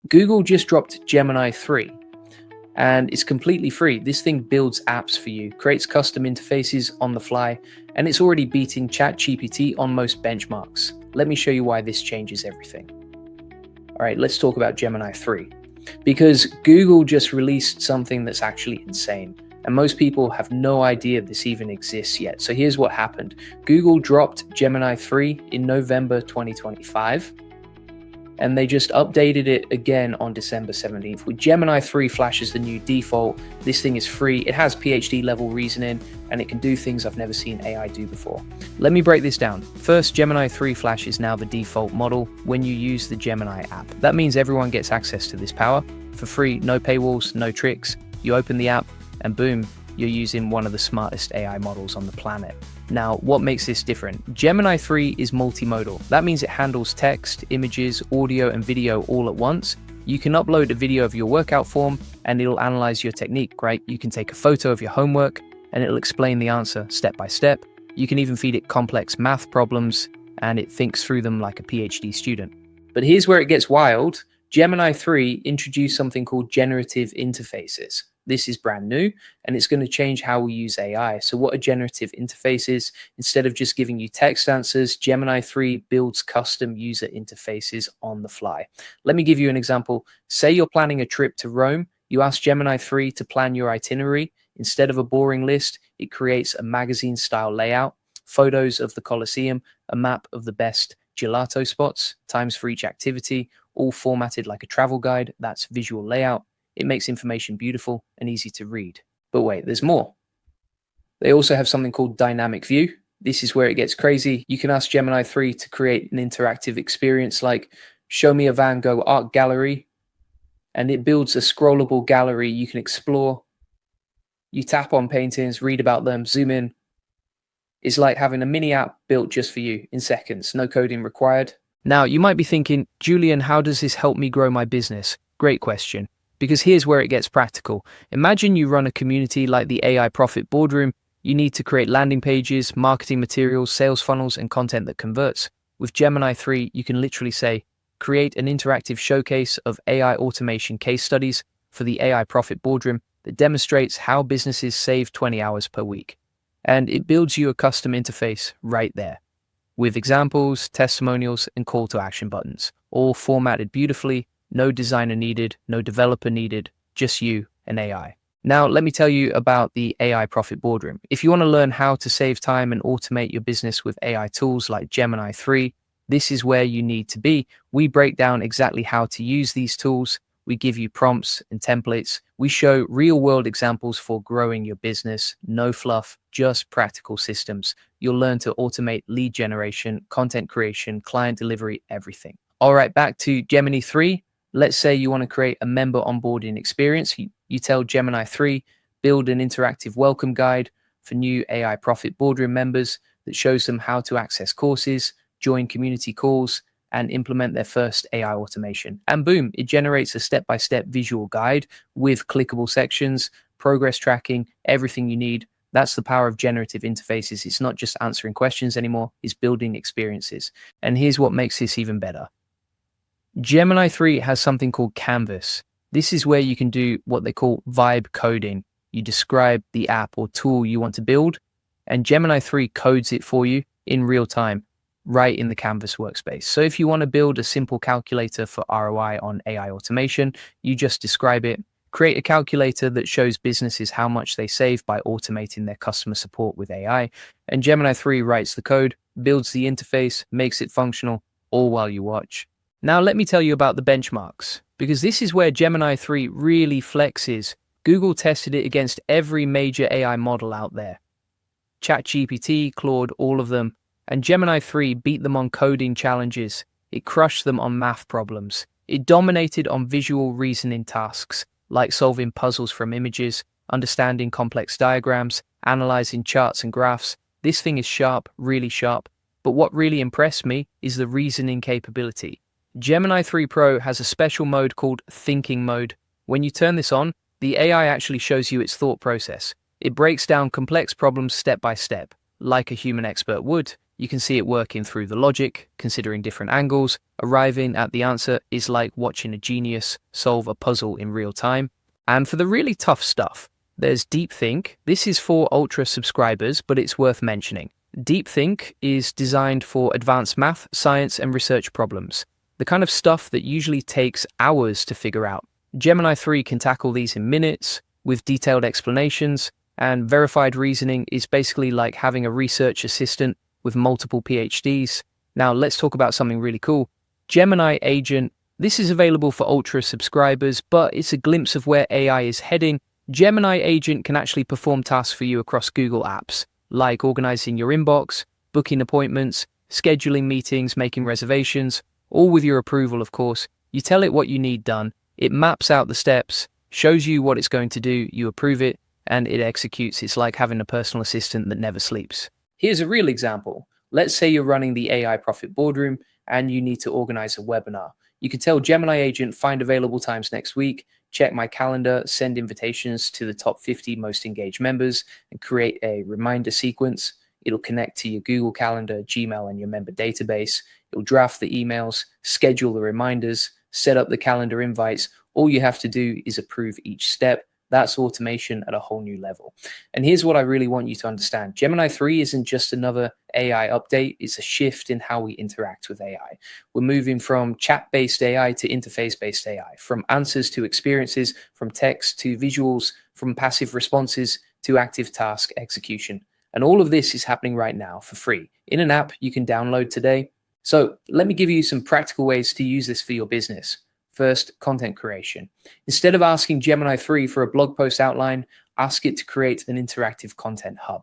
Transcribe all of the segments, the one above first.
Google just dropped Gemini 3 and it's completely free. This thing builds apps for you, creates custom interfaces on the fly, and it's already beating ChatGPT on most benchmarks. Let me show you why this changes everything. All right, let's talk about Gemini 3. Because Google just released something that's actually insane, and most people have no idea this even exists yet. So here's what happened. Google dropped Gemini 3 in November 2025, and they just updated it again on December 17th. With Gemini 3 Flash as the new default, this thing is free, it has PhD level reasoning, and it can do things I've never seen AI do before. Let me break this down. First, Gemini 3 Flash is now the default model when you use the Gemini app. That means everyone gets access to this power for free, no paywalls, no tricks. You open the app and boom, you're using one of the smartest AI models on the planet. Now, what makes this different? Gemini 3 is multimodal. That means it handles text, images, audio, and video all at once. You can upload a video of your workout form and it'll analyze your technique, right? You can take a photo of your homework and it'll explain the answer step by step. You can even feed it complex math problems and it thinks through them like a PhD student. But here's where it gets wild. Gemini 3 introduced something called generative interfaces. This is brand new, and it's going to change how we use AI. So what are generative interfaces? Instead of just giving you text answers, Gemini 3 builds custom user interfaces on the fly. Let me give you an example. Say you're planning a trip to Rome. You ask Gemini 3 to plan your itinerary. Instead of a boring list, it creates a magazine-style layout, photos of the Colosseum, a map of the best gelato spots, times for each activity, all formatted like a travel guide. That's visual layout. It makes information beautiful and easy to read. But wait, there's more. They also have something called dynamic view. This is where it gets crazy. You can ask Gemini 3 to create an interactive experience like show me a Van Gogh art gallery, and it builds a scrollable gallery you can explore. You tap on paintings, read about them, zoom in. It's like having a mini app built just for you in seconds, no coding required. Now, you might be thinking, Julian, how does this help me grow my business? Great question. Because here's where it gets practical. Imagine you run a community like the AI Profit Boardroom. You need to create landing pages, marketing materials, sales funnels, and content that converts. With Gemini 3, you can literally say, create an interactive showcase of AI automation case studies for the AI Profit Boardroom that demonstrates how businesses save 20 hours per week. And it builds you a custom interface right there, with examples, testimonials, and call to action buttons, all formatted beautifully. No designer needed, no developer needed, just you and AI. Now, let me tell you about the AI Profit Boardroom. If you want to learn how to save time and automate your business with AI tools like Gemini 3, this is where you need to be. We break down exactly how to use these tools. We give you prompts and templates. We show real-world examples for growing your business. No fluff, just practical systems. You'll learn to automate lead generation, content creation, client delivery, everything. All right, back to Gemini 3. Let's say you want to create a member onboarding experience. You tell Gemini 3, build an interactive welcome guide for new AI Profit Boardroom members that shows them how to access courses, join community calls, and implement their first AI automation. And boom, it generates a step-by-step visual guide with clickable sections, progress tracking, everything you need. That's the power of generative interfaces. It's not just answering questions anymore, it's building experiences. And here's what makes this even better. Gemini 3 has something called Canvas. This is where you can do what they call vibe coding. You describe the app or tool you want to build, and Gemini 3 codes it for you in real time, right in the Canvas workspace. So if you want to build a simple calculator for ROI on AI automation, you just describe it, create a calculator that shows businesses how much they save by automating their customer support with AI, and Gemini 3 writes the code, builds the interface, makes it functional, all while you watch. Now let me tell you about the benchmarks, because this is where Gemini 3 really flexes. Google tested it against every major AI model out there. ChatGPT, Claude, all of them. And Gemini 3 beat them on coding challenges. It crushed them on math problems. It dominated on visual reasoning tasks, like solving puzzles from images, understanding complex diagrams, analyzing charts and graphs. This thing is sharp, really sharp. But what really impressed me is the reasoning capability. Gemini 3 Pro has a special mode called Thinking Mode. When you turn this on, the AI actually shows you its thought process. It breaks down complex problems step by step, like a human expert would. You can see it working through the logic, considering different angles. Arriving at the answer is like watching a genius solve a puzzle in real time. And for the really tough stuff, there's DeepThink. This is for Ultra subscribers, but it's worth mentioning. DeepThink is designed for advanced math, science, and research problems, the kind of stuff that usually takes hours to figure out. Gemini 3 can tackle these in minutes with detailed explanations, and verified reasoning is basically like having a research assistant with multiple PhDs. Now let's talk about something really cool. Gemini Agent. This is available for Ultra subscribers, but it's a glimpse of where AI is heading. Gemini Agent can actually perform tasks for you across Google Apps, like organizing your inbox, booking appointments, scheduling meetings, making reservations, all with your approval, of course. You tell it what you need done, it maps out the steps, shows you what it's going to do, you approve it, and it executes. It's like having a personal assistant that never sleeps. Here's a real example. Let's say you're running the AI Profit Boardroom and you need to organize a webinar. You can tell Gemini Agent, find available times next week, check my calendar, send invitations to the top 50 most engaged members, and create a reminder sequence. It'll connect to your Google Calendar, Gmail, and your member database. It'll draft the emails, schedule the reminders, set up the calendar invites. All you have to do is approve each step. That's automation at a whole new level. And here's what I really want you to understand. Gemini 3 isn't just another AI update. It's a shift in how we interact with AI. We're moving from chat-based AI to interface-based AI, from answers to experiences, from text to visuals, from passive responses to active task execution. And all of this is happening right now for free in an app you can download today. So let me give you some practical ways to use this for your business. First, content creation. Instead of asking Gemini 3 for a blog post outline, ask it to create an interactive content hub.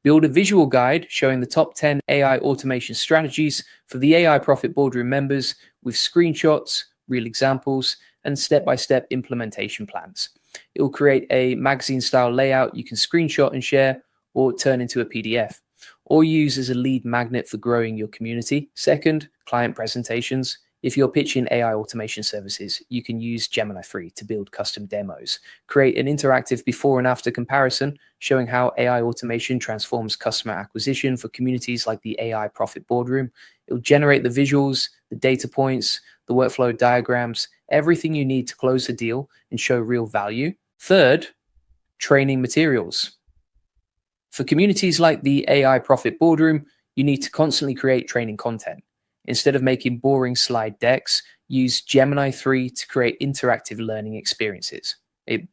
Build a visual guide showing the top 10 AI automation strategies for the AI Profit Boardroom members with screenshots, real examples, and step-by-step implementation plans. It will create a magazine-style layout you can screenshot and share or turn into a PDF, or use as a lead magnet for growing your community. Second, client presentations. If you're pitching AI automation services, you can use Gemini 3 to build custom demos. Create an interactive before and after comparison showing how AI automation transforms customer acquisition for communities like the AI Profit Boardroom. It'll generate the visuals, the data points, the workflow diagrams, everything you need to close the deal and show real value. Third, training materials. For communities like the AI Profit Boardroom, you need to constantly create training content. Instead of making boring slide decks, use Gemini 3 to create interactive learning experiences.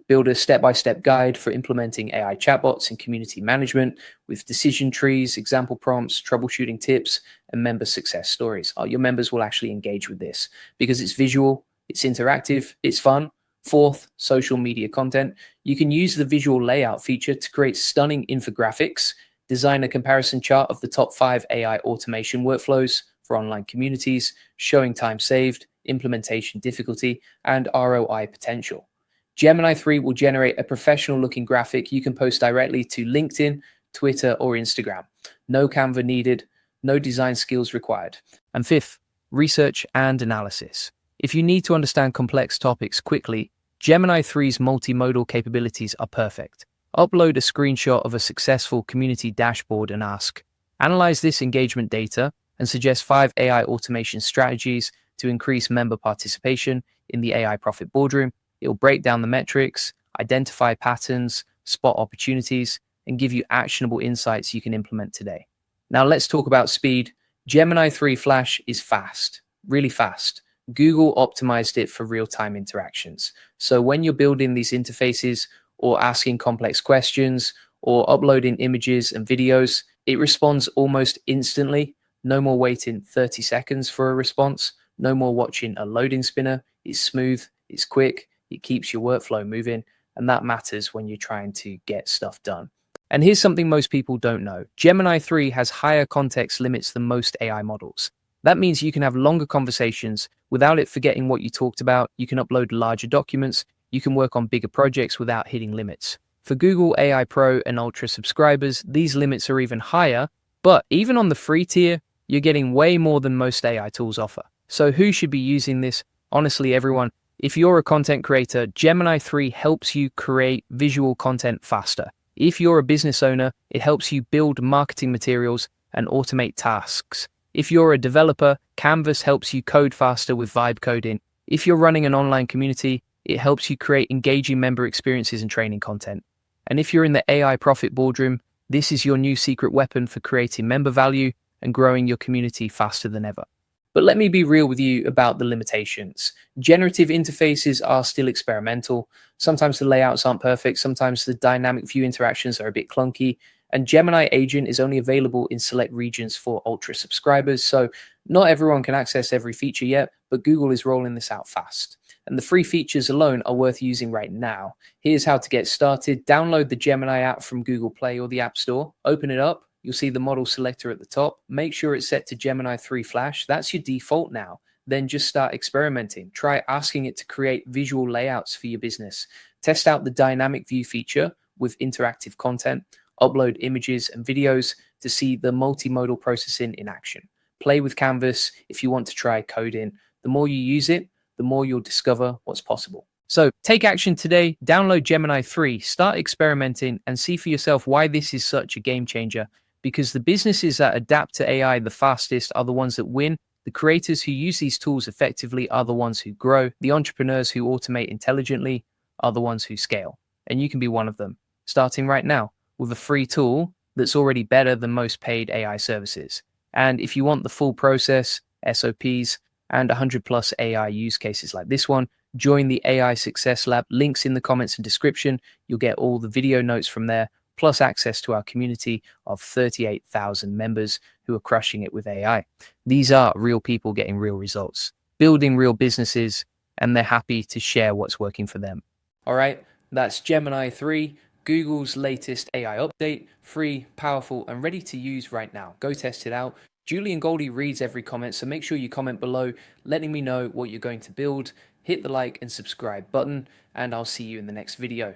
Build a step-by-step guide for implementing AI chatbots in community management with decision trees, example prompts, troubleshooting tips, and member success stories. Your members will actually engage with this because it's visual, it's interactive, it's fun. Fourth, social media content. You can use the visual layout feature to create stunning infographics, design a comparison chart of the top 5 AI automation workflows for online communities, showing time saved, implementation difficulty, and ROI potential. Gemini 3 will generate a professional-looking graphic you can post directly to LinkedIn, Twitter, or Instagram. No Canva needed, no design skills required. And fifth, research and analysis. If you need to understand complex topics quickly, Gemini 3's multimodal capabilities are perfect. Upload a screenshot of a successful community dashboard and ask, analyze this engagement data and suggest 5 AI automation strategies to increase member participation in the AI Profit Boardroom. It will break down the metrics, identify patterns, spot opportunities, and give you actionable insights you can implement today. Now let's talk about speed. Gemini 3 Flash is fast, really fast. Google optimized it for real-time interactions. So when you're building these interfaces or asking complex questions or uploading images and videos, it responds almost instantly. No more waiting 30 seconds for a response. No more watching a loading spinner. It's smooth, it's quick, it keeps your workflow moving, and that matters when you're trying to get stuff done. And here's something most people don't know. Gemini 3 has higher context limits than most AI models. That means you can have longer conversations without it forgetting what you talked about. You can upload larger documents. You can work on bigger projects without hitting limits. For Google AI Pro and Ultra subscribers, these limits are even higher, but even on the free tier, you're getting way more than most AI tools offer. So who should be using this? Honestly, everyone. If you're a content creator, Gemini 3 helps you create visual content faster. If you're a business owner, it helps you build marketing materials and automate tasks. If you're a developer, Canvas helps you code faster with vibe coding. If you're running an online community, it helps you create engaging member experiences and training content. And if you're in the AI profit boardroom, this is your new secret weapon for creating member value and growing your community faster than ever. But let me be real with you about the limitations. Generative interfaces are still experimental. Sometimes the layouts aren't perfect. Sometimes the dynamic view interactions are a bit clunky. And Gemini Agent is only available in select regions for Ultra subscribers. So not everyone can access every feature yet, but Google is rolling this out fast. And the free features alone are worth using right now. Here's how to get started. Download the Gemini app from Google Play or the App Store. Open it up. You'll see the model selector at the top. Make sure it's set to Gemini 3 Flash. That's your default now. Then just start experimenting. Try asking it to create visual layouts for your business. Test out the dynamic view feature with interactive content. Upload images and videos to see the multimodal processing in action. Play with Canvas if you want to try coding. The more you use it, the more you'll discover what's possible. So take action today, download Gemini 3, start experimenting, and see for yourself why this is such a game changer. Because the businesses that adapt to AI the fastest are the ones that win. The creators who use these tools effectively are the ones who grow. The entrepreneurs who automate intelligently are the ones who scale. And you can be one of them, starting right now with a free tool that's already better than most paid AI services. And if you want the full process, SOPs, and 100 plus AI use cases like this one, join the AI Success Lab. Links in the comments and description. You'll get all the video notes from there, plus access to our community of 38,000 members who are crushing it with AI. These are real people getting real results, building real businesses, and they're happy to share what's working for them. All right, that's Gemini 3, Google's latest AI update, free, powerful, and ready to use right now. Go test it out. Julie and Goldie reads every comment, so make sure you comment below, letting me know what you're going to build. Hit the like and subscribe button, and I'll see you in the next video.